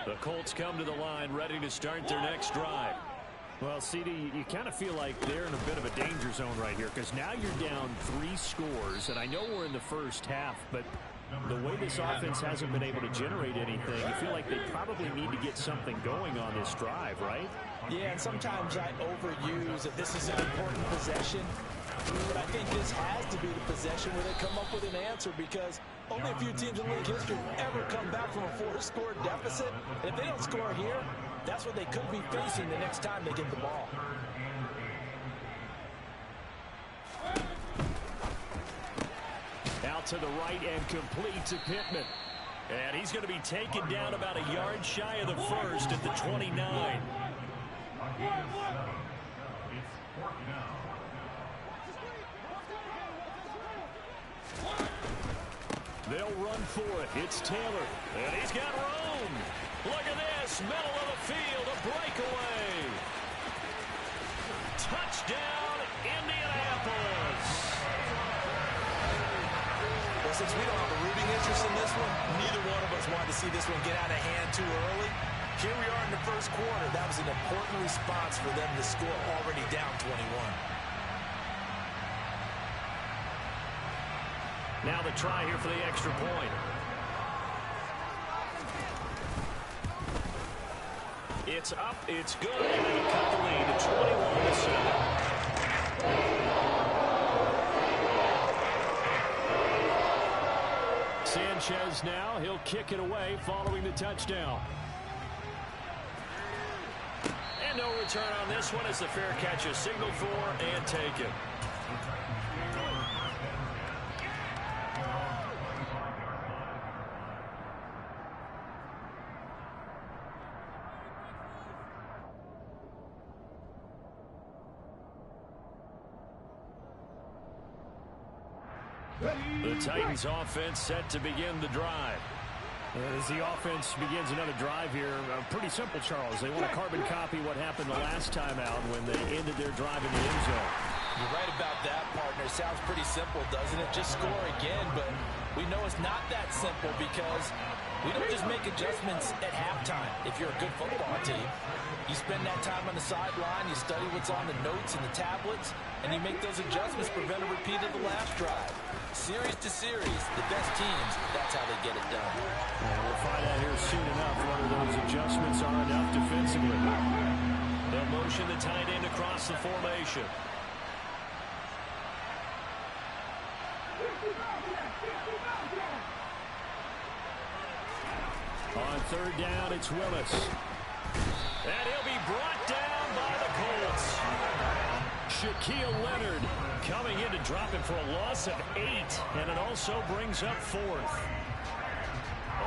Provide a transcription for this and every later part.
The Colts come to the line ready to start their next drive. Well, CD, you kind of feel like they're in a bit of a danger zone right here because now you're down 3 scores, and I know we're in the first half, but the way this offense hasn't been able to generate anything, you feel like they probably need to get something going on this drive, right? Yeah, and sometimes I overuse that this is an important possession, but I think this has to be the possession where they come up with an answer because only a few teams in league history ever come back from a 4-score deficit. And if they don't score here, that's what they could be facing the next time they get the ball. Out to the right and complete to Pittman. And he's going to be taken down about a yard shy of the first at the 29. They'll run for it. It's Taylor. And he's got room. Look at this. Middle of the field. A breakaway. Touchdown, Indianapolis. Well, since we don't have a rooting interest in this one, neither one of us wanted to see this one get out of hand too early. Here we are in the first quarter. That was an important response for them to score already down 21. Now the try here for the extra point. It's up, it's good, and they'll cut the lead to 21-7. Sanchez now, he'll kick it away following the touchdown. And no return on this one as the fair catch is signaled for and taken. The Titans offense set to begin the drive. As the offense begins another drive here, pretty simple, Charles. They want to carbon copy what happened the last time out when they ended their drive in the end zone. You're right about that, partner. Sounds pretty simple, doesn't it? Just score again, but we know it's not that simple because we don't just make adjustments at halftime if you're a good football team. You spend that time on the sideline, you study what's on the notes and the tablets, and you make those adjustments to prevent a repeat of the last drive. Series to series, the best teams, that's how they get it done. And we'll find out here soon enough whether those adjustments are enough defensively. They'll motion the tight end across the formation. On third down, it's Willis. And he'll be brought down by the Colts. Shaquille Leonard coming in to drop it for a loss of 8. And it also brings up 4th.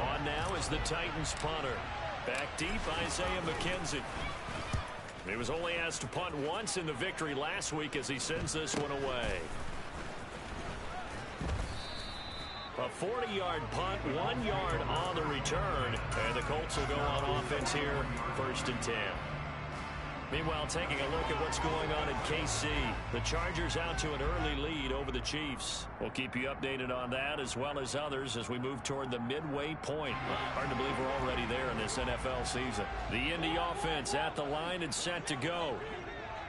On now is the Titans punter. Back deep, Isaiah McKenzie. He was only asked to punt once in the victory last week as he sends this one away. A 40-yard punt, 1 yard on the return. And the Colts will go on offense here, 1st and 10. Meanwhile, taking a look at what's going on in KC. The Chargers out to an early lead over the Chiefs. We'll keep you updated on that as well as others as we move toward the midway point. Hard to believe we're already there in this NFL season. The Indy offense at the line and set to go.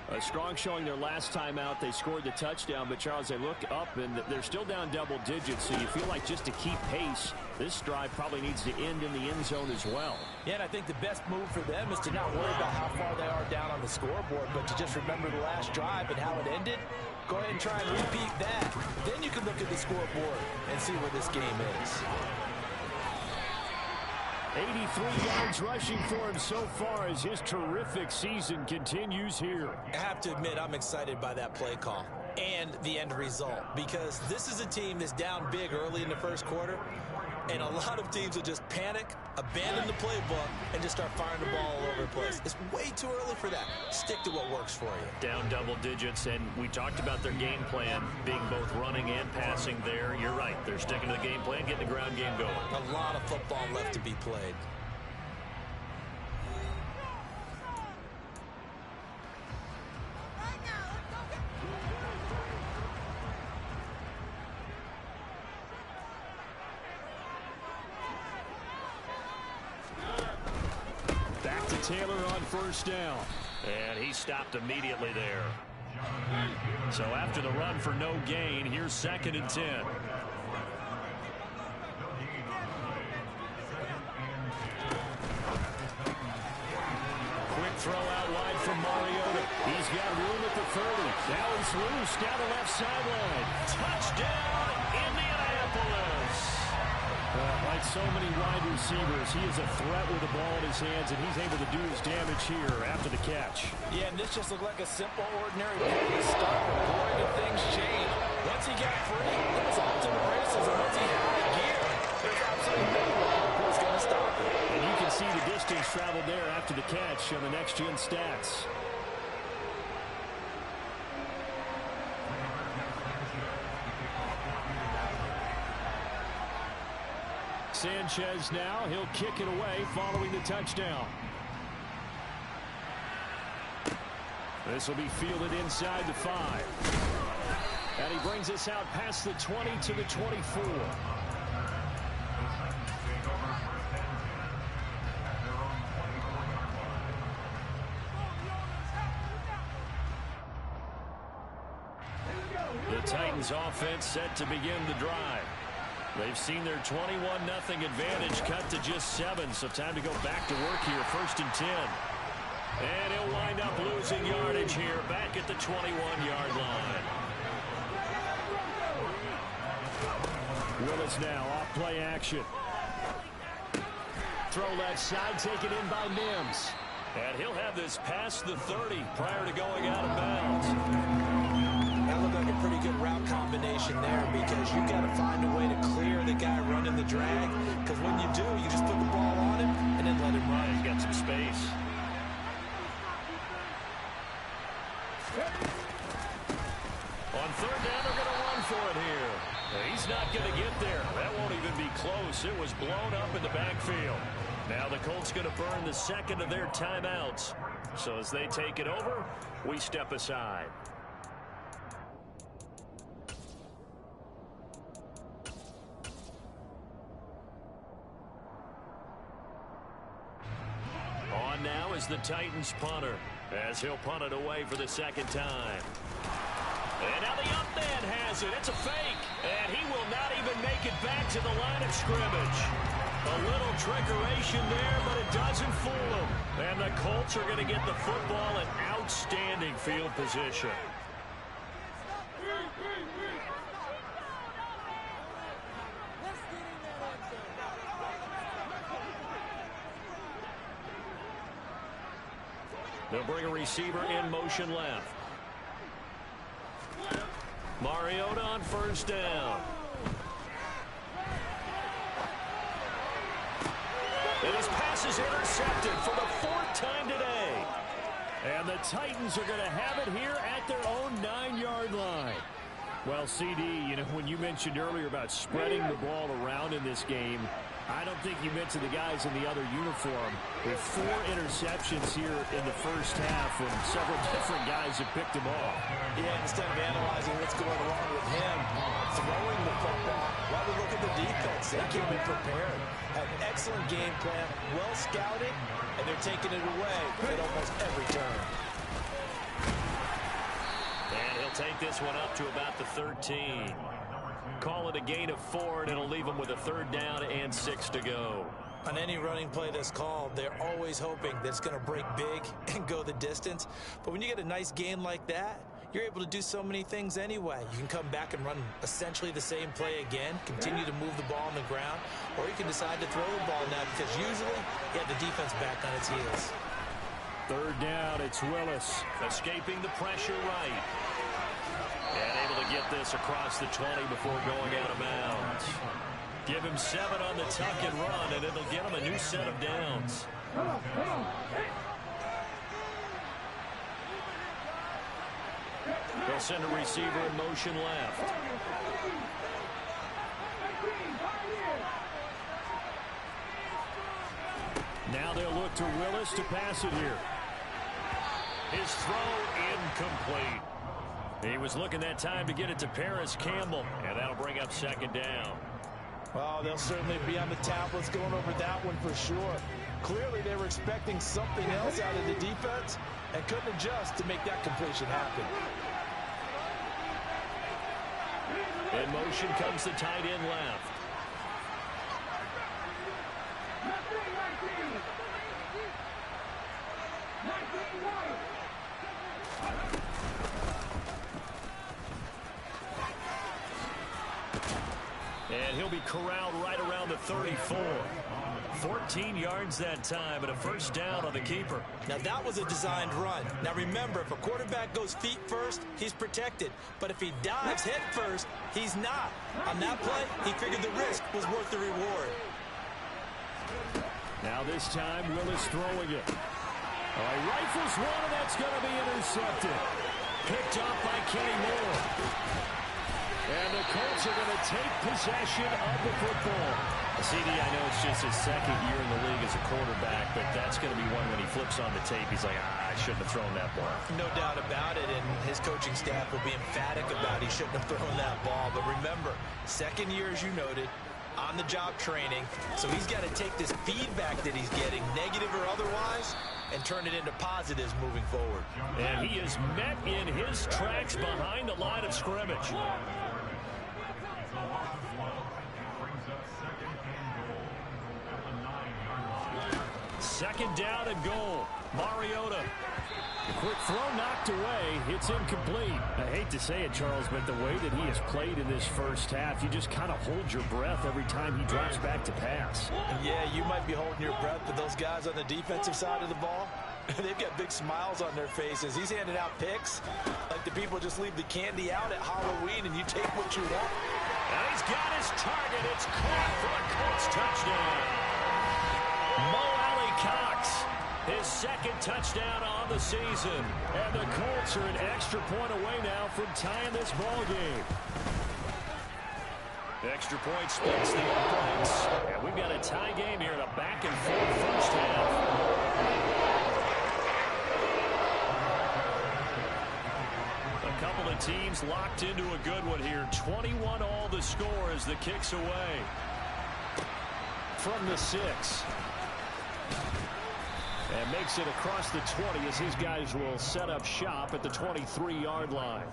A strong showing their last time out. They scored the touchdown, but Charles, they look up and they're still down double digits, so you feel like just to keep pace, this drive probably needs to end in the end zone as well. Yeah, and I think the best move for them is to not worry about how far they are down on the scoreboard, but to just remember the last drive and how it ended. Go ahead and try and repeat that. Then you can look at the scoreboard and see where this game is. 83 yards rushing for him so far as his terrific season continues here. I have to admit, I'm excited by that play call and the end result because this is a team that's down big early in the first quarter, and a lot of teams will just panic, abandon the playbook, and just start firing the ball all over the place. It's way too early for that. Stick to what works for you. Down double digits, and we talked about their game plan being both running and passing there. You're right. They're sticking to the game plan, getting the ground game going. A lot of football left to be played. Taylor on first down. And he stopped immediately there. So after the run for no gain, here's 2nd and 10. Quick throw out wide from Mariota. He's got room at the 30. Now he's loose down the left sideline. Touchdown, Indianapolis. Like so many wide receivers, he is a threat with the ball in his hands, and he's able to do his damage here after the catch. Yeah, and this just looked like a simple, ordinary play to start. Boy, did things change. Once he got free, it was off to the races, and once he had the gear, there's absolutely no one who's going to stop him. And you can see the distance traveled there after the catch on the next-gen stats. Sanchez now, he'll kick it away following the touchdown. This will be fielded inside the 5. And he brings us out past the 20 to the 24. The Titans offense set to begin the drive. They've seen their 21-0 advantage cut to just 7, so time to go back to work here. 1st and 10. And he'll wind up losing yardage here back at the 21-yard line. Willis now off play action. Throw left side taken in by Mims. And he'll have this past the 30 prior to going out of bounds. That looked like a pretty good route combination there because you got to find a way to clear the guy running the drag. Because when you do, you just put the ball on him and then let him run. He's got some space. On 3rd down, they're going to run for it here. He's not going to get there. That won't even be close. It was blown up in the backfield. Now the Colts going to burn the 2nd of their timeouts. So as they take it over, we step aside. On now is the Titans punter as he'll punt it away for the 2nd time. And now the up man has it. It's a fake. And he will not even make it back to the line of scrimmage. A little trickeration there, but it doesn't fool him. And the Colts are going to get the football in outstanding field position. They'll bring a receiver in motion left. Mariota on 1st down. And his pass is intercepted for the 4th time today. And the Titans are going to have it here at their own 9-yard line. Well, CD, you know, when you mentioned earlier about spreading the ball around in this game, I don't think you meant to the guys in the other uniform. With 4 interceptions here in the first half when several different guys have picked them off. Yeah, instead of analyzing what's going wrong with him, throwing the football, why we look at the defense. They came in prepared, had an excellent game plan, well scouted, and they're taking it away at almost every turn. And he'll take this one up to about the 13. Call it a gain of 4, and it'll leave them with a 3rd down and 6 to go. On any running play that's called, they're always hoping that it's going to break big and go the distance. But when you get a nice gain like that, you're able to do so many things anyway. You can come back and run essentially the same play again, continue to move the ball on the ground, or you can decide to throw the ball now because usually you have the defense back on its heels. 3rd down, it's Willis. Escaping the pressure right. And able to get this across the 20 before going out of bounds. Give him 7 on the tuck and run, and it'll get him a new set of downs. They'll send a receiver in motion left. Now they'll look to Willis to pass it here. His throw incomplete. He was looking that time to get it to Paris Campbell, and that'll bring up 2nd down. Well, they'll certainly be on the tablets going over that one for sure. Clearly, they were expecting something else out of the defense and couldn't adjust to make that completion happen. In motion comes the tight end left. And he'll be corralled right around the 34. 14 yards that time, and a first down on the keeper. Now, that was a designed run. Now, remember, if a quarterback goes feet first, he's protected. But if he dives head first, he's not. On that play, he figured the risk was worth the reward. Now this time, Willis throwing it. He rifles one, and that's going to be intercepted. Picked off by Kenny Moore. And the Colts are going to take possession of the football. CD, I know it's just his second year in the league as a quarterback, but that's going to be one when he flips on the tape. He's like, I shouldn't have thrown that ball. No doubt about it, and his coaching staff will be emphatic about he shouldn't have thrown that ball. But remember, second year, as you noted, on-the-job training. So he's got to take this feedback that he's getting, negative or otherwise, and turn it into positives moving forward. And he is met in his tracks behind the line of scrimmage. Second down and goal. Mariota. The quick throw knocked away. It's incomplete. I hate to say it, Charles, but the way that he has played in this first half, you just kind of hold your breath every time he drops back to pass. Yeah, you might be holding your breath, but those guys on the defensive side of the ball, they've got big smiles on their faces. He's handing out picks like the people just leave the candy out at Halloween and you take what you want. And he's got his target. It's caught for a Colts touchdown. Mo Alley Cox, his second touchdown on the season. And the Colts are an extra point away now from tying this ball game. Extra point splits the points. And we've got a tie game here in a back-and-forth first half. A couple of teams locked into a good one here. 21 all the score as the kick's away. From the 6. And makes it across the 20 as his guys will set up shop at the 23-yard line.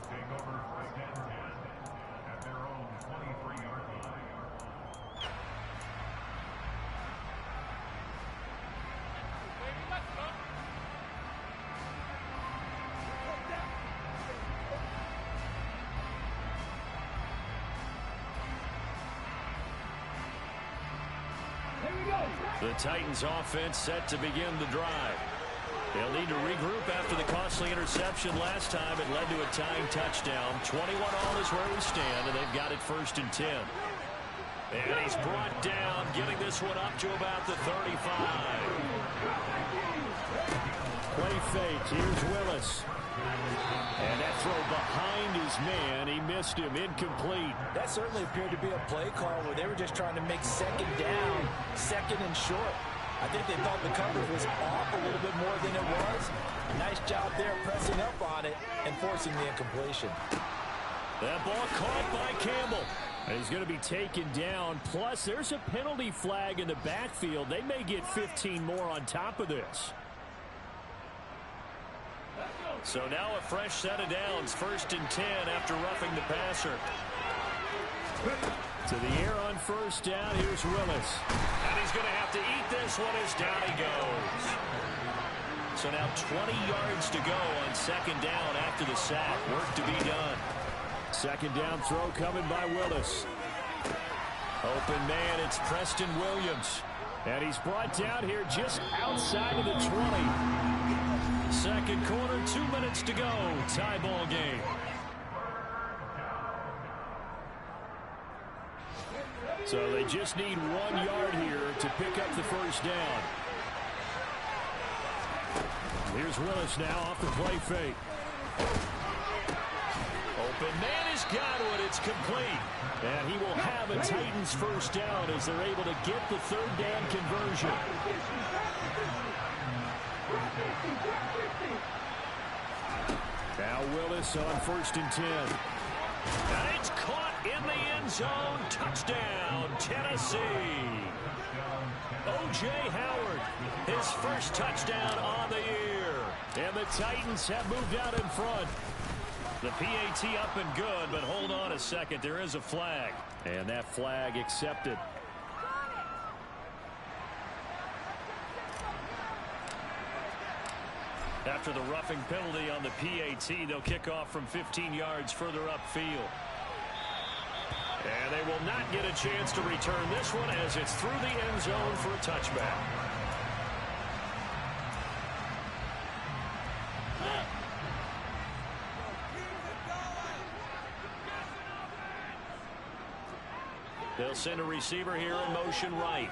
The Titans offense set to begin the drive. They'll need to regroup after the costly interception last time. It led to a tying touchdown. 21 all is where we stand, and they've got it 1st and 10. And he's brought down, getting this one up to about the 35. Play fake. Here's Willis. And that throw behind his man. He missed him. Incomplete. That certainly appeared to be a play call where they were just trying to make second down, second and short. I think they thought the coverage was off a little bit more than it was. Nice job there pressing up on it and forcing the incompletion. That ball caught by Campbell. And he's going to be taken down. Plus, there's a penalty flag in the backfield. They may get 15 more on top of this. So now a fresh set of downs, 1st and 10 after roughing the passer. To the air on 1st down, here's Willis. And he's going to have to eat this one as down he goes. So now 20 yards to go on 2nd down after the sack. Work to be done. 2nd down throw coming by Willis. Open man, it's Preston Williams. And he's brought down here just outside of the 20. 2nd quarter, 2 minutes to go. Tie ball game. So they just need 1 yard here to pick up the 1st down. Here's Willis now off the play fake. Open man has got it. It's complete. And he will have a Titans 1st down as they're able to get the 3rd down conversion. Now Willis on 1st and 10. And it's caught in the end zone. Touchdown, Tennessee. O.J. Howard, his first touchdown on the year. And the Titans have moved out in front. The PAT up and good, but hold on a second. There is a flag. And that flag accepted. After the roughing penalty on the PAT, they'll kick off from 15 yards further upfield. And they will not get a chance to return this one as it's through the end zone for a touchback. They'll send a receiver here in motion right.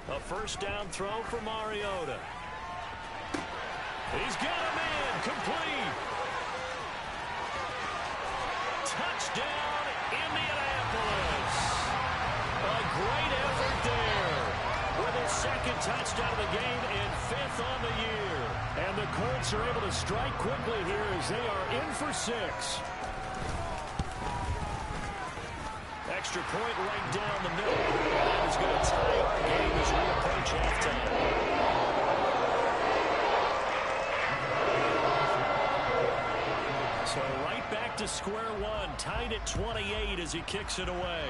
A first down throw for Mariota. He's got him in. Complete. Touchdown, Indianapolis. A great effort there. With his second touchdown of the game and fifth on the year. And the Colts are able to strike quickly here as they are in for 6. Extra point right down the middle. That is going to tie up the game as we approach halftime. So right back to square one, tied at 28 as he kicks it away.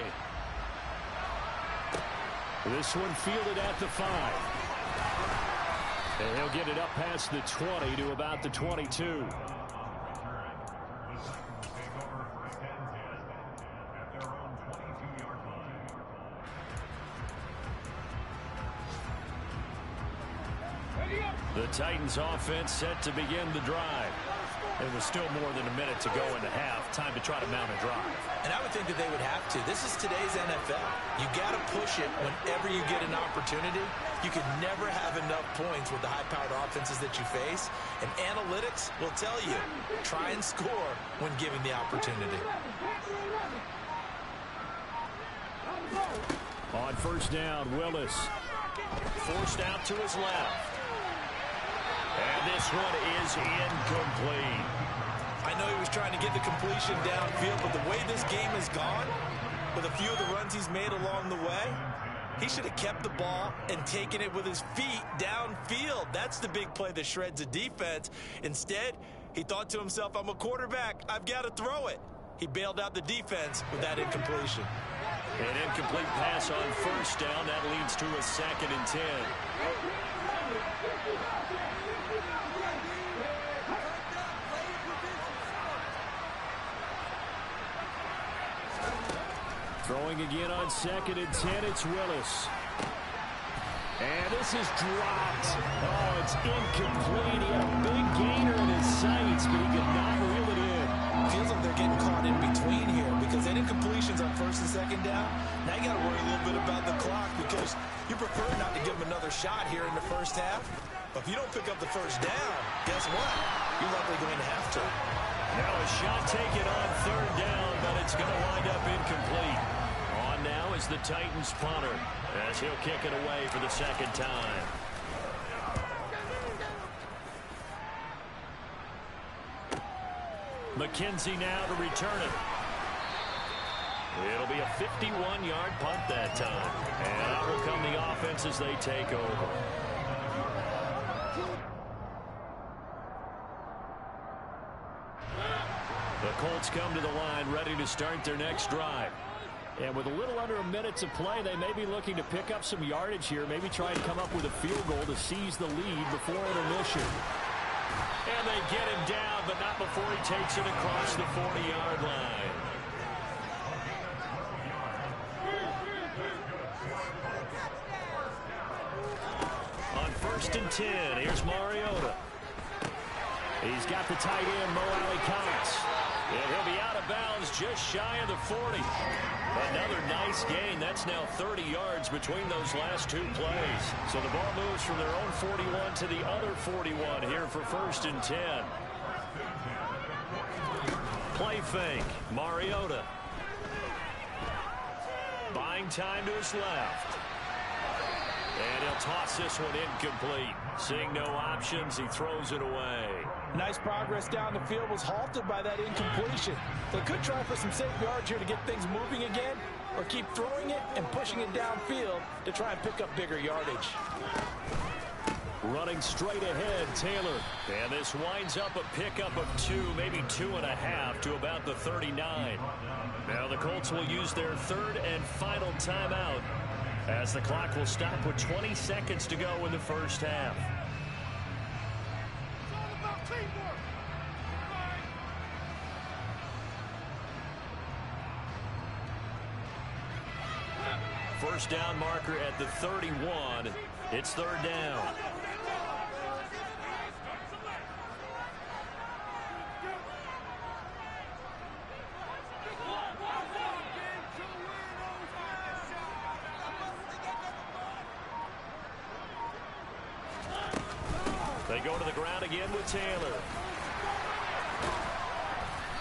This one fielded at the 5. And he'll get it up past the 20 to about the 22. The Titans offense set to begin the drive. There was still more than a minute to go in the half. Time to try to mount a drive. And I would think that they would have to. This is today's NFL. You got to push it whenever you get an opportunity. You can never have enough points with the high-powered offenses that you face. And analytics will tell you, try and score when given the opportunity. On first down, Willis. Forced out to his left. And this one is incomplete. I know he was trying to get the completion downfield, but the way this game has gone, with a few of the runs he's made along the way, he should have kept the ball and taken it with his feet downfield. That's the big play that shreds a defense. Instead, he thought to himself, I'm a quarterback. I've got to throw it. He bailed out the defense with that incompletion. An incomplete pass on first down. That leads to a 2nd and 10. Throwing again on 2nd and 10, it's Willis. And this is dropped. Oh, it's incomplete. He had a big gainer in his sights, but he could not reel it in. Feels like they're getting caught in between here because that incompletion's on first and second down. Now you got to worry a little bit about the clock because you prefer not to give them another shot here in the first half. But if you don't pick up the first down, guess what? You're likely going to have to. Now a shot taken on third down, but it's going to wind up incomplete. On now is the Titans punter as he'll kick it away for the 2nd time. McKenzie now to return it. It'll be a 51-yard punt that time. And out will come the offense as they take over. The Colts come to the line ready to start their next drive. And with a little under a minute to play, they may be looking to pick up some yardage here, maybe try and come up with a field goal to seize the lead before intermission. And they get him down, but not before he takes it across the 40-yard line. On 1st and 10, here's Mariota. He's got the tight end, Mo Alley-Cox. And he'll be out of bounds just shy of the 40. Another nice gain. That's now 30 yards between those last 2 plays. So the ball moves from their own 41 to the other 41 here for 1st and 10. Play fake. Mariota. Buying time to his left. And he'll toss this one incomplete. Seeing no options, he throws it away. Nice progress down the field was halted by that incompletion. They could try for some safe yards here to get things moving again, or keep throwing it and pushing it downfield to try and pick up bigger yardage. Running straight ahead, Taylor. And this winds up a pickup of 2, maybe 2.5 to about the 39. Now the Colts will use their third and final timeout as the clock will stop with 20 seconds to go in the first half. First down marker at the 31. It's third down. They go to the ground again with Taylor.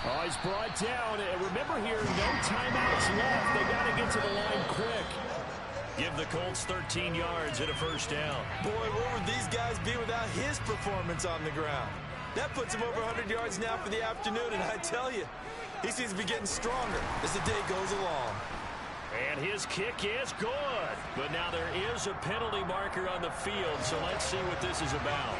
Oh, he's brought down. Remember here, no timeouts left. They got to get to the line quick. Give the Colts 13 yards and a first down. Boy, where would these guys be without his performance on the ground? That puts him over 100 yards now for the afternoon, and I tell you, he seems to be getting stronger as the day goes along. And his kick is good. But now there is a penalty marker on the field, so let's see what this is about.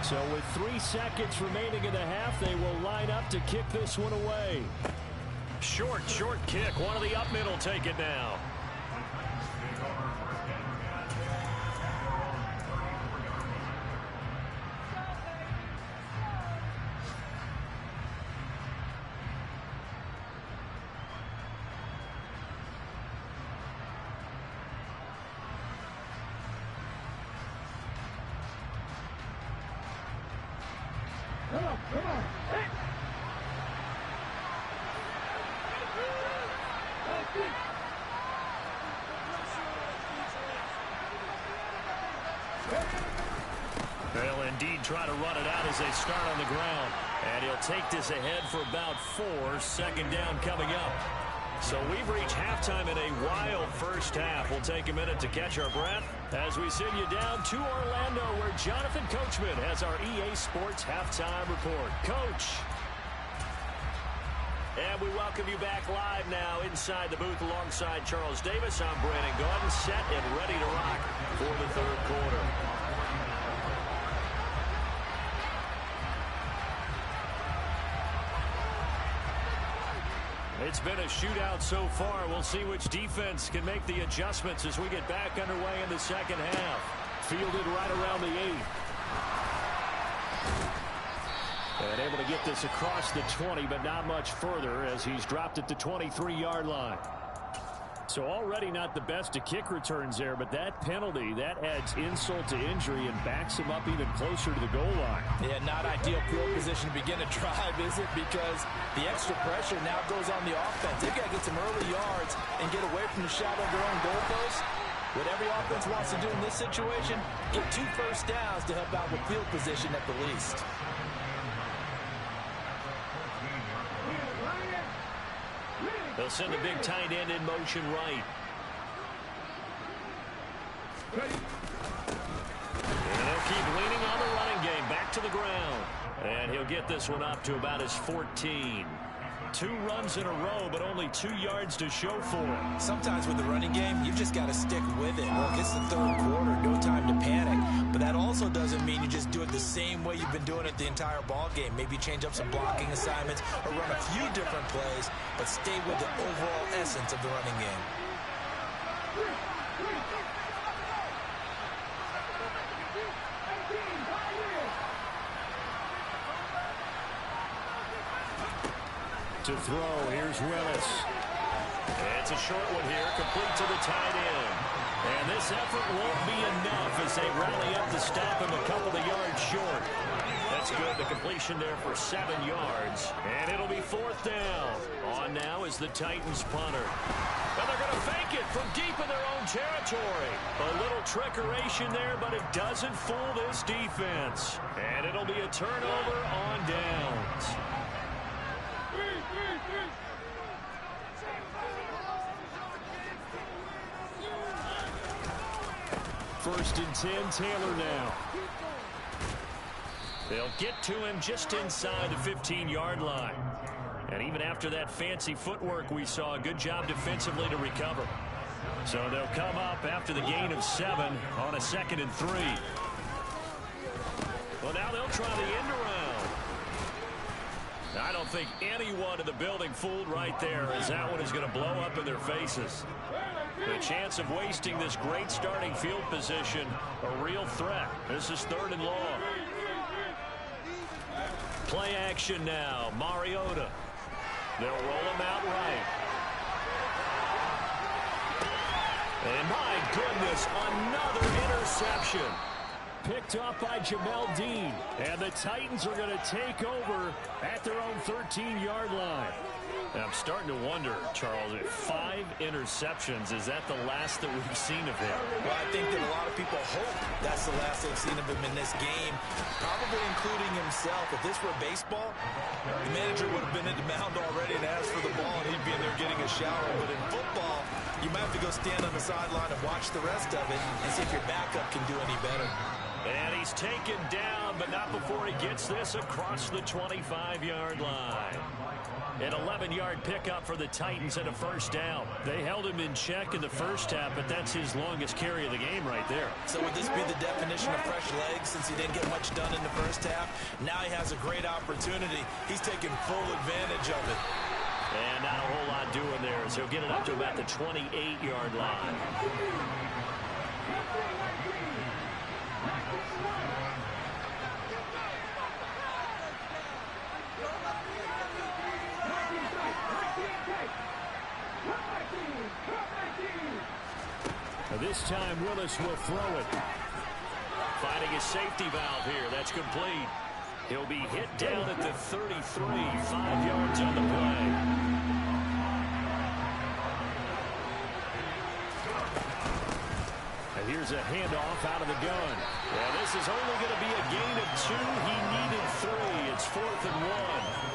So with 3 seconds remaining in the half, they will line up to kick this one away. Short kick. One of the up middle take it now. They'll indeed try to run it out as they start on the ground. And he'll take this ahead for about 4. Second down coming up. So we've reached halftime in a wild first half. We'll take a minute to catch our breath as we send you down to Orlando, where Jonathan Coachman has our EA Sports halftime report. Coach. And we welcome you back live now inside the booth alongside Charles Davis. I'm Brandon Gaudin, set and ready to rock for the third quarter. It's been a shootout so far. We'll see which defense can make the adjustments as we get back underway in the second half. Fielded right around the 8. And able to get this across the 20, but not much further as he's dropped at the 23-yard line. So already not the best of kick returns there, but that penalty, that adds insult to injury and backs him up even closer to the goal line. Yeah, not ideal field position to begin a drive, is it? Because the extra pressure now goes on the offense. They've got to get some early yards and get away from the shadow of their own goalpost. What every offense wants to do in this situation, get 2 first downs to help out with field position at the least. They'll send the big tight end in motion right. And they'll keep leaning on the running game. Back to the ground. And he'll get this one up to about his 14. 2 runs in a row, but only 2 yards to show for it. Sometimes with the running game, you've just got to stick with it. Look, it's the third quarter, no time to panic. But that also doesn't mean you just do it the same way you've been doing it the entire ball game. Maybe change up some blocking assignments or run a few different plays, but stay with the overall essence of the running game. To throw, here's Willis. It's a short one here, complete to the tight end. And this effort won't be enough as they rally up to stop him a couple of yards short. That's good, the completion there for 7 yards. And it'll be 4th down. On now is the Titans punter. And they're going to fake it from deep in their own territory. A little trickeration there, but it doesn't fool this defense. And it'll be a turnover on downs. First and 10, Taylor now. They'll get to him just inside the 15-yard line. And even after that fancy footwork we saw, a good job defensively to recover. So they'll come up after the gain of 7 on a 2nd and 3. Well, now they'll try the end around. I don't think anyone in the building fooled right there, as that one is going to blow up in their faces. The chance of wasting this great starting field position, a real threat. This is 3rd and long. Play action now. Mariota. They'll roll him out right. And my goodness, another interception. Picked off by Jamel Dean. And the Titans are going to take over at their own 13-yard line. And I'm starting to wonder, Charles, if 5 interceptions, is that the last that we've seen of him? Well, I think that a lot of people hope that's the last they've seen of him in this game, probably including himself. If this were baseball, the manager would have been in the mound already and asked for the ball, and he'd be in there getting a shower. But in football, you might have to go stand on the sideline and watch the rest of it and see if your backup can do any better. And he's taken down, but not before he gets this across the 25-yard line. An 11-yard pickup for the Titans and a first down. They held him in check in the first half, but that's his longest carry of the game right there. So would this be the definition of fresh legs since he didn't get much done in the first half? Now he has a great opportunity. He's taking full advantage of it. And not a whole lot doing there as he'll get it up to about the 28-yard line. This time Willis will throw it. Finding his safety valve here. That's complete. He'll be hit down at the 33, 5 yards on the play. And here's a handoff out of the gun. Yeah, this is only going to be a gain of 2. He needed 3. It's 4th and 1.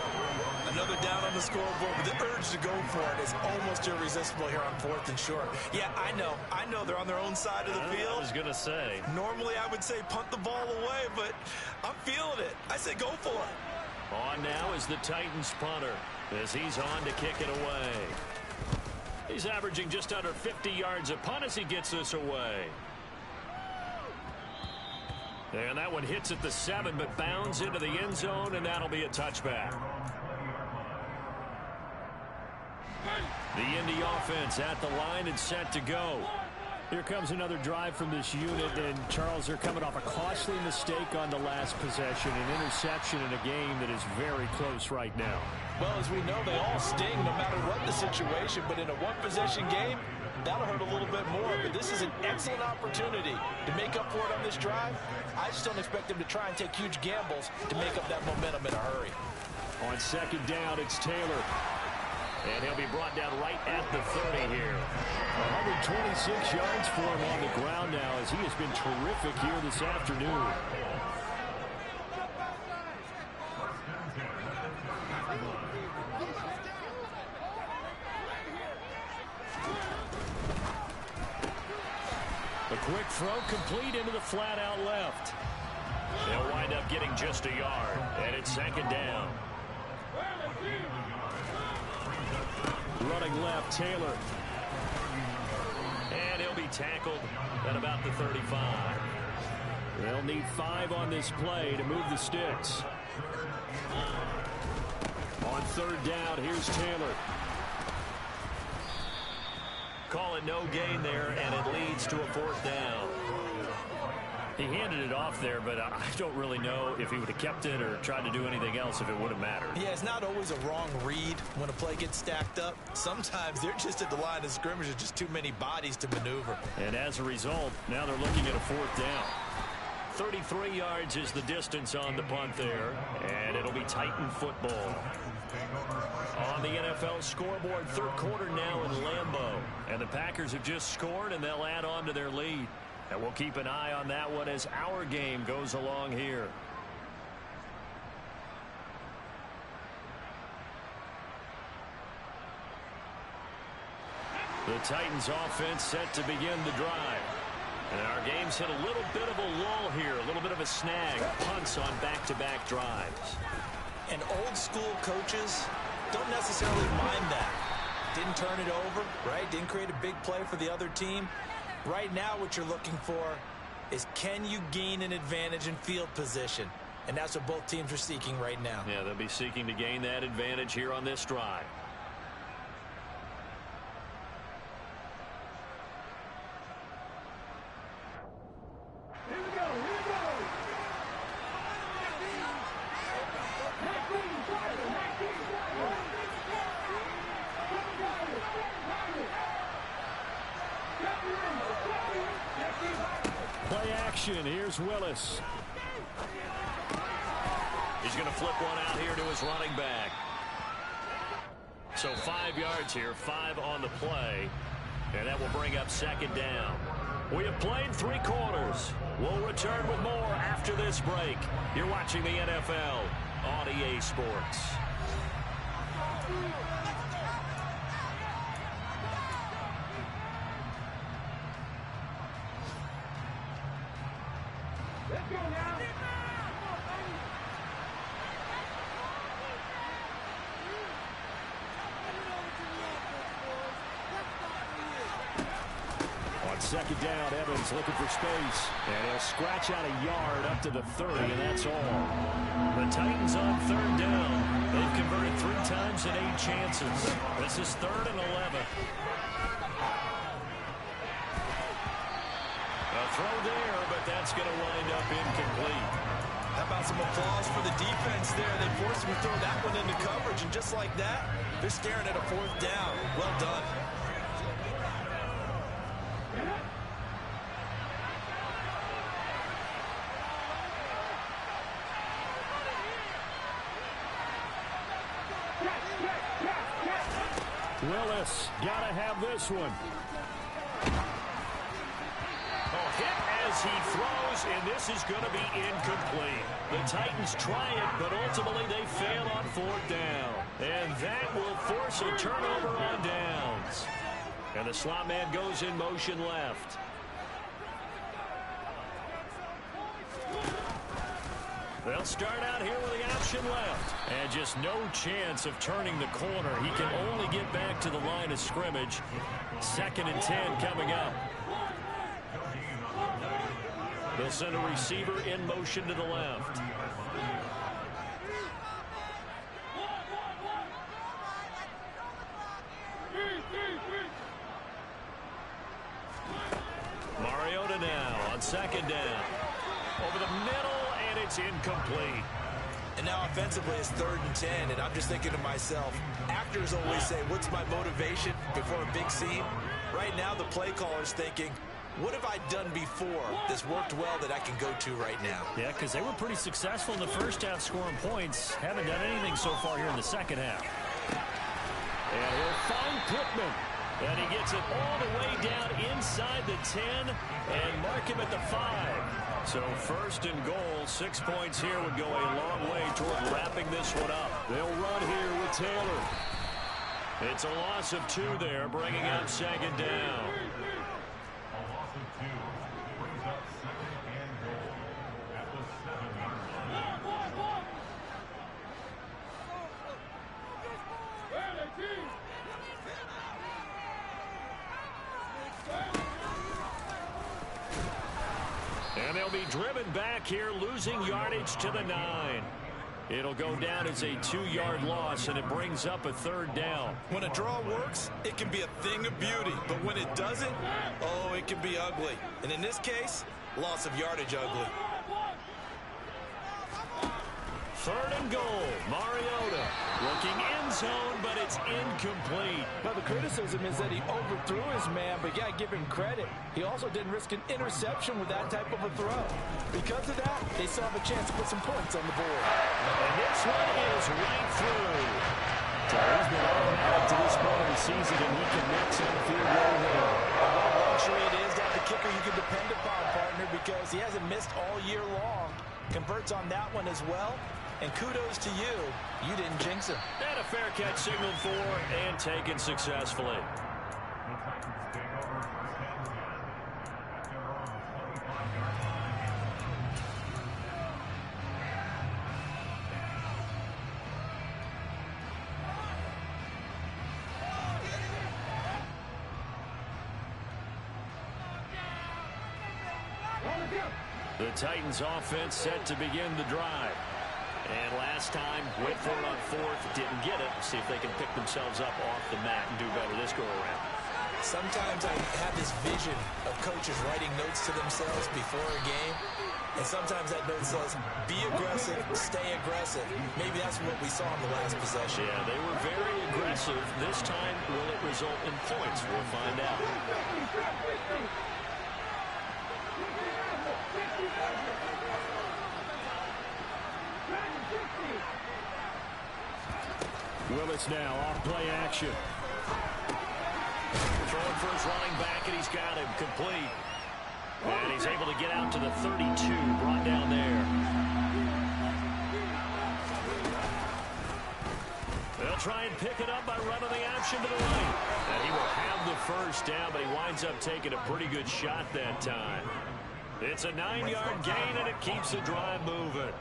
Another down on the scoreboard, but the urge to go for it is almost irresistible here on 4th and short. Yeah, I know they're on their own side of the field. I was going to say. Normally I would say punt the ball away, but I'm feeling it. I say go for it. On now is the Titans punter as he's on to kick it away. He's averaging just under 50 yards a punt as he gets this away. And that one hits at the 7, but bounds into the end zone, and that'll be a touchback. The Indy offense at the line and set to go. Here comes another drive from this unit, and Charles, they're coming off a costly mistake on the last possession, an interception in a game that is very close right now. Well, as we know, they all sting no matter what the situation, but in a one-possession game, that'll hurt a little bit more. But this is an excellent opportunity to make up for it on this drive. I just don't expect them to try and take huge gambles to make up that momentum in a hurry. On 2nd down, it's Taylor. And he'll be brought down right at the 30 here. 126 yards for him on the ground now as he has been terrific here this afternoon. A quick throw complete into the flat out left. They'll wind up getting just a yard, and it's 2nd down. Running left, Taylor. And he'll be tackled at about the 35. They'll need 5 on this play to move the sticks. On 3rd down, here's Taylor. Call it no gain there, and it leads to a 4th down. He handed it off there, but I don't really know if he would have kept it or tried to do anything else if it would have mattered. Yeah, it's not always a wrong read when a play gets stacked up. Sometimes they're just at the line of scrimmage. There's just too many bodies to maneuver. And as a result, now they're looking at a 4th down. 33 yards is the distance on the punt there, and it'll be Titan football. On the NFL scoreboard, 3rd quarter now in Lambeau. And the Packers have just scored, and they'll add on to their lead. And we'll keep an eye on that one as our game goes along here. The Titans offense set to begin the drive. And our game's hit a little bit of a lull here, a little bit of a snag. Punts on back-to-back drives. And old-school coaches don't necessarily mind that. Didn't turn it over, right? Didn't create a big play for the other team. Right now what you're looking for is, can you gain an advantage in field position? And that's what both teams are seeking right now. Yeah, they'll be seeking to gain that advantage here on this drive. Play action. Here's Willis. He's going to flip one out here to his running back. So 5 yards here, 5 on the play. And that will bring up second down. We have played 3 quarters. We'll return with more after this break. You're watching the NFL on EA Sports. Let's go now. On second down, Evans looking for space. And he'll scratch out a yard up to the 30, and that's all. The Titans on third down. They've converted 3 times in 8 chances. This is 3rd and 11. A throw there, but that's going to wind up incomplete. How about some applause for the defense there? They forced him to throw that one into coverage, and just like that, they're staring at a 4th down. Well done. Willis, gotta have this one. Oh, hit as he throws, and this is going to be incomplete. The Titans try it, but ultimately they fail on 4th down. And that will force a turnover on downs. And the slot man goes in motion left. They'll start out here with the option left. And just no chance of turning the corner. He can only get back to the line of scrimmage. 2nd and 10 coming up. They'll send a receiver in motion to the left. Mariota now on 2nd down. Over the middle, and it's incomplete. And now offensively it's 3rd and 10, and I'm just thinking to myself, actors always say, what's my motivation before a big scene? Right now the play caller's thinking, what have I done before that's worked well that I can go to right now? Yeah, because they were pretty successful in the first half scoring points. Haven't done anything so far here in the second half. And he'll find Pittman. And he gets it all the way down inside the 10 and mark him at the 5. So 1st and goal, 6 points here would go a long way toward wrapping this one up. They'll run here with Taylor. It's a loss of 2 there, bringing up 2nd down. And they'll be driven back here, losing yardage to the 9. It'll go down as a 2-yard loss, and it brings up a 3rd down. When a draw works, it can be a thing of beauty. But when it doesn't, oh, it can be ugly. And in this case, loss of yardage ugly. 3rd and goal. Mariota looking end zone, but it's incomplete. Now, the criticism is that he overthrew his man, but yeah, give him credit. He also didn't risk an interception with that type of a throw. Because of that, they still have a chance to put some points on the board. And this one is right through. So he's been automatic to this point of the season, and he can make some field goal here. What a luxury it is to have the kicker you can depend upon, partner, because he hasn't missed all year long. Converts on that one as well. And kudos to you. You didn't jinx him. And a fair catch signaled for and taken successfully. The Titans offense set to begin the drive. And last time, wait for it on fourth, didn't get it. See if they can pick themselves up off the mat and do better this go-around. Sometimes I have this vision of coaches writing notes to themselves before a game. And sometimes that note says, be aggressive, stay aggressive. Maybe that's what we saw in the last possession. Yeah, they were very aggressive. This time, will it result in points? We'll find out. Willis now off play action. Throwing for his running back, and he's got him complete. And he's able to get out to the 32, brought down there. They'll try and pick it up by running the option to the right. And he will have the first down, but he winds up taking a pretty good shot that time. It's a 9-yard gain, and it keeps the drive moving.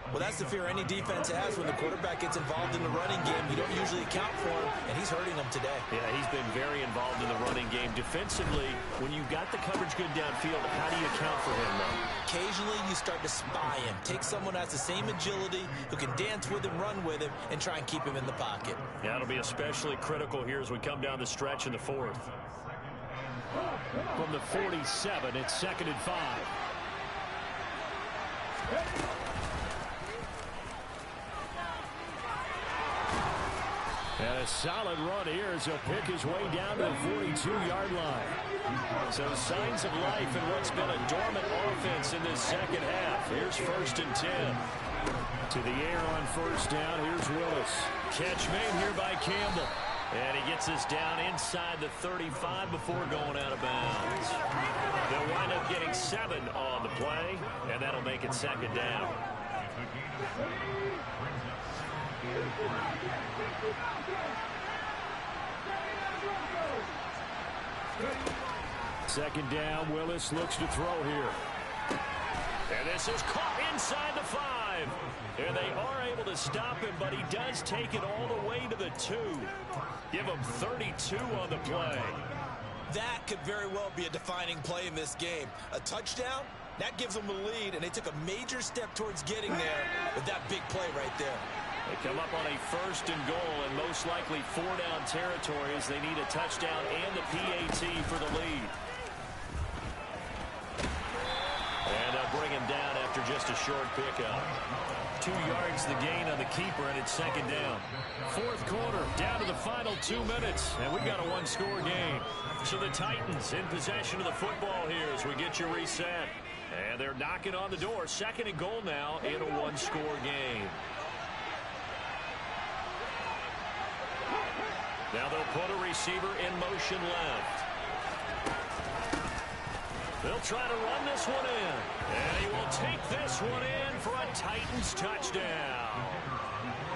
Well, that's the fear any defense has when the quarterback gets involved in the running game. You don't usually account for him, and he's hurting them today. Yeah, he's been very involved in the running game. Defensively, when you've got the coverage good downfield, how do you account for him, though? Occasionally, you start to spy him. Take someone who has the same agility, who can dance with him, run with him, and try and keep him in the pocket. Yeah, it'll be especially critical here as we come down the stretch in the fourth. From the 47, it's 2nd and 5. And a solid run here as he'll pick his way down to the 42-yard line. So signs of life in what's been a dormant offense in this second half. Here's 1st and 10. To the air on first down. Here's Willis. Catch made here by Campbell. And he gets this down inside the 35 before going out of bounds. They'll wind up getting 7 on the play, and that'll make it 2nd down. Second down, Willis looks to throw here. And this is caught inside the 5. And they are able to stop him, but he does take it all the way to the 2. Give him 32 on the play. That could very well be a defining play in this game. A touchdown, that gives them the lead, and they took a major step towards getting there with that big play right there. They come up on a 1st and goal, and most likely 4-down territory as they need a touchdown and the PAT for the lead. And they'll bring him down after just a short pickup. 2 yards the gain on the keeper, and it's 2nd down. Fourth quarter, down to the final 2 minutes, and we've got a 1-score game. So the Titans in possession of the football here as we get you reset. And they're knocking on the door. 2nd and goal now in a 1-score game. Now they'll put a receiver in motion left. They'll try to run this one in. And he will take this one in for a Titans touchdown.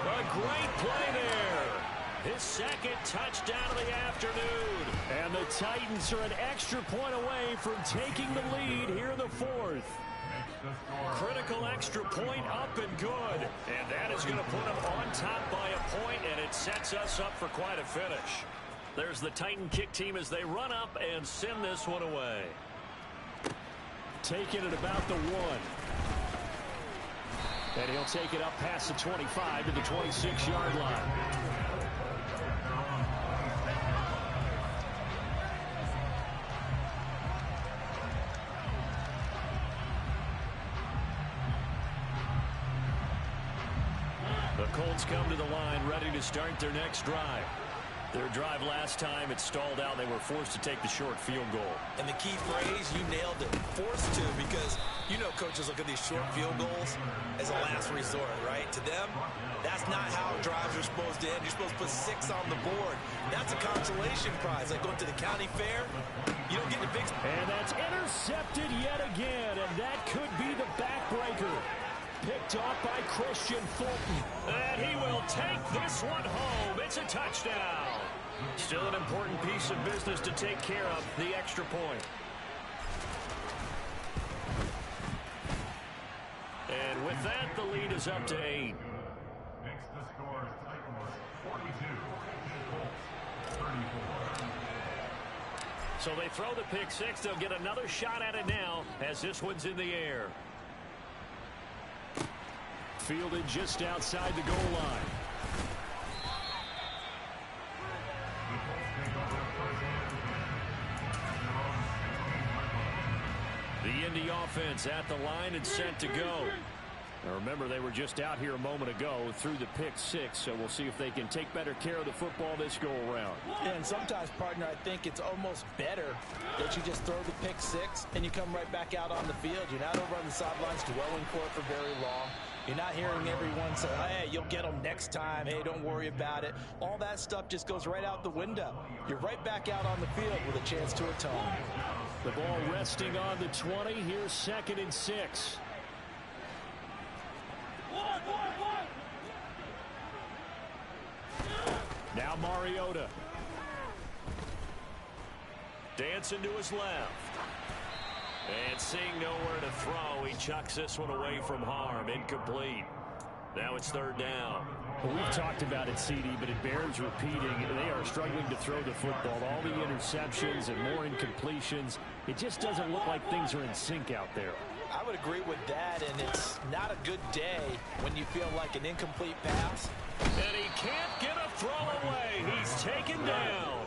A great play there. His 2nd touchdown of the afternoon. And the Titans are an extra point away from taking the lead here in the 4th. Critical extra point up and good. And that is going to put them on top by a point, and it sets us up for quite a finish. There's the Titan kick team as they run up and send this one away. Taking it about the 1. And he'll take it up past the 25 to the 26-yard line. The Colts come to the line ready to start their next drive. Their drive last time, it stalled out. They were forced to take the short field goal. And the key phrase, you nailed it, forced to, because you know coaches look at these short field goals as a last resort, right? To them, that's not how drives are supposed to end. You're supposed to put 6 on the board. That's a consolation prize, like going to the county fair. You don't get the big... And that's intercepted yet again, and that could be the backbreaker. Picked off by Christian Fulton. And he will take this one home. It's a touchdown. Still an important piece of business to take care of, the extra point. And with that, the lead is up to 8. Next to score, Titans 42, 34. So they throw the pick six. They'll get another shot at it now as this one's in the air. Fielded just outside the goal line. The Indy offense at the line and set to go. Now remember, they were just out here a moment ago through the pick six, so we'll see if they can take better care of the football this go around. Yeah, and sometimes, partner, I think it's almost better that you just throw the pick six and you come right back out on the field. You're not over on the sidelines dwelling for it for very long. You're not hearing everyone say, hey, you'll get them next time. Hey, don't worry about it. All that stuff just goes right out the window. You're right back out on the field with a chance to atone. The ball resting on the 20. Here's 2nd and 6. Now Mariota. Dancing to his left. And seeing nowhere to throw, he chucks this one away from harm. Incomplete. Now it's 3rd down. Well, we've talked about it, CD, but it bears repeating. They are struggling to throw the football. All the interceptions and more incompletions. It just doesn't look like things are in sync out there. I would agree with that, and it's not a good day when you feel like an incomplete pass. And he can't get a throw away. He's taken down.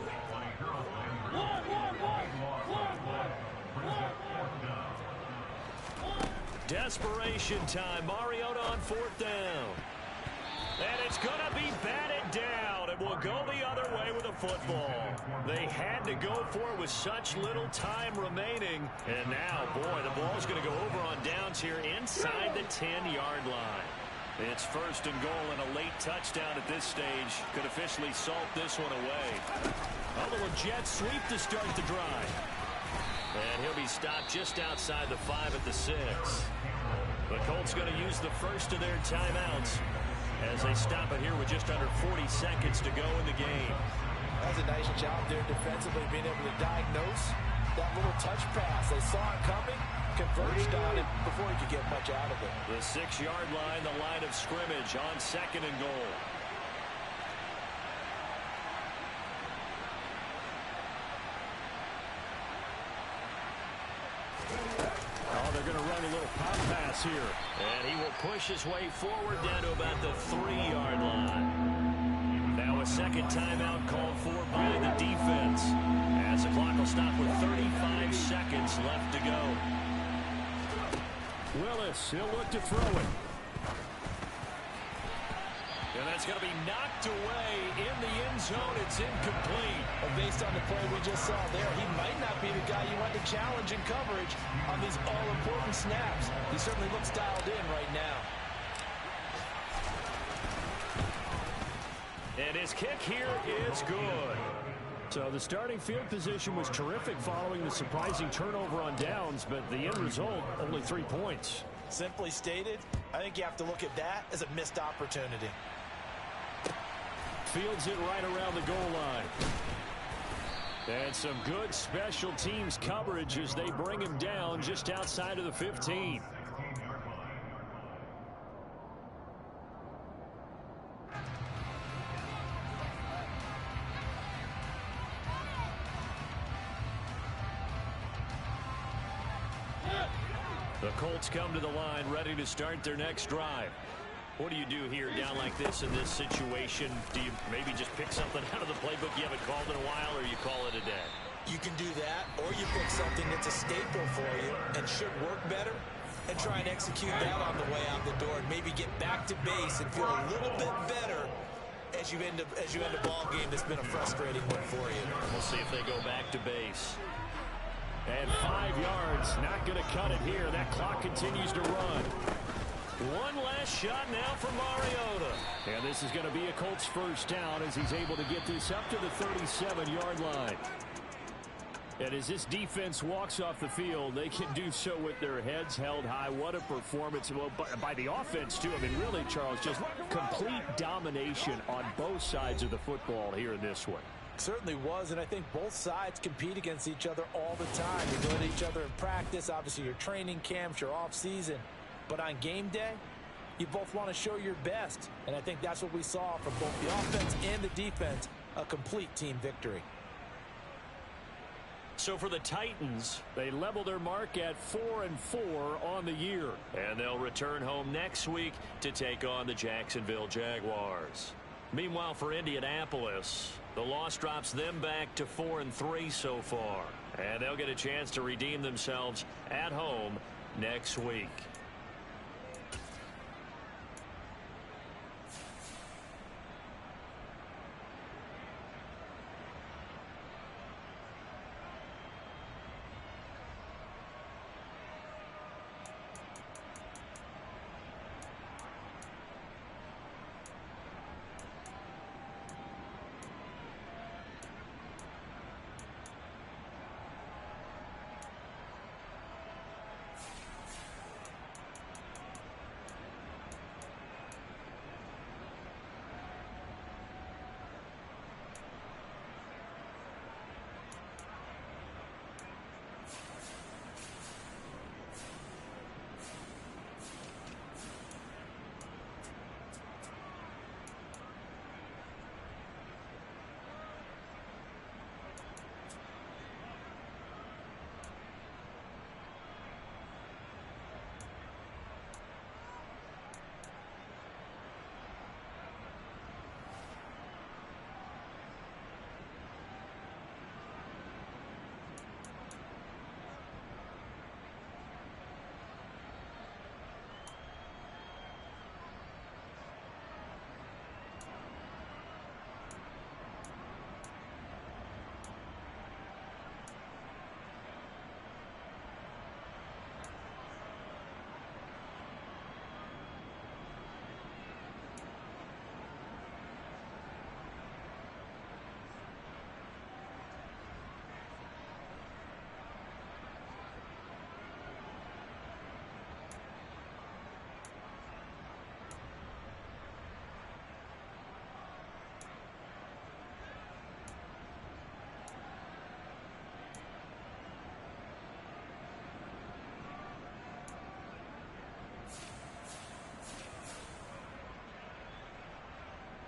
Desperation time. Mariota on 4th down. And it's going to be batted down. It will go the other way with a football. They had to go for it with such little time remaining. And now, boy, the ball's going to go over on downs here inside the 10-yard line. It's 1st and goal, and a late touchdown at this stage could officially salt this one away. A little jet sweep to start the drive. And he'll be stopped just outside the 5 at the 6. The Colts going to use the first of their timeouts as they stop it here with just under 40 seconds to go in the game. That's a nice job there defensively, being able to diagnose that little touch pass. They saw it coming, converged on it before he could get much out of it. The 6-yard line, the line of scrimmage on 2nd and goal. Oh, they're going to run a little pop pass here. And he will push his way forward down to about the 3-yard line. Now a 2nd timeout called for by the defense, as the clock will stop with 35 seconds left to go. Willis, he'll look to throw it. And that's going to be knocked away in the end zone. It's incomplete. Based on the play we just saw there, he might not be the guy you want to challenge in coverage on these all-important snaps. He certainly looks dialed in right now. And his kick here is good. So the starting field position was terrific following the surprising turnover on downs, but the end result, only 3 points. Simply stated, I think you have to look at that as a missed opportunity. Fields it right around the goal line. And some good special teams coverage as they bring him down just outside of the 15. The Colts come to the line ready to start their next drive. What do you do here down like this in this situation? Do you maybe just pick something out of the playbook you haven't called in a while, or you call it a day? You can do that, or you pick something that's a staple for you and should work better and try and execute that on the way out the door and maybe get back to base and feel a little bit better as you end a ball game that's been a frustrating one for you. We'll see if they go back to base. And 5 yards, not going to cut it here. That clock continues to run. One last shot now for Mariota. And this is going to be a Colts first down as he's able to get this up to the 37-yard line. And as this defense walks off the field, they can do so with their heads held high. What a performance by the offense, too. I mean, really, Charles, just complete domination on both sides of the football here in this one. Certainly was, and I think both sides compete against each other all the time. You go at each other in practice, obviously your training camps, your off-season. But on game day, you both want to show your best. And I think that's what we saw from both the offense and the defense, a complete team victory. So for the Titans, they level their mark at 4-4 on the year. And they'll return home next week to take on the Jacksonville Jaguars. Meanwhile, for Indianapolis, the loss drops them back to 4-3 so far. And they'll get a chance to redeem themselves at home next week.